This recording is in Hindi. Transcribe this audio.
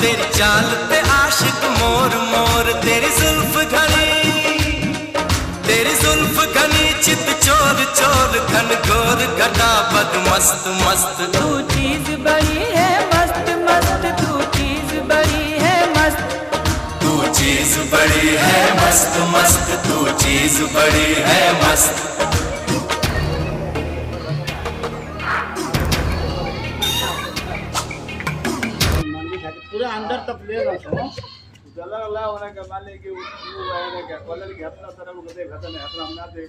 तेरी चाल पे आशिक मोर मोर, तेरी जुल्फ घनी चित चोर चोर, घन घोर घटा बद मस्त मस्त। तू चीज बड़ी है मस्त मस्त, तू चीज बड़ी है मस्त, तू चीज बड़ी है मस्त मस्त, तू चीज बड़ी है मस्त। पूरा अंदर तक ले जातो जला ला होना का माले की वो है ना क्या कॉलर घेतला तर मग ते घातले आपण आमना ते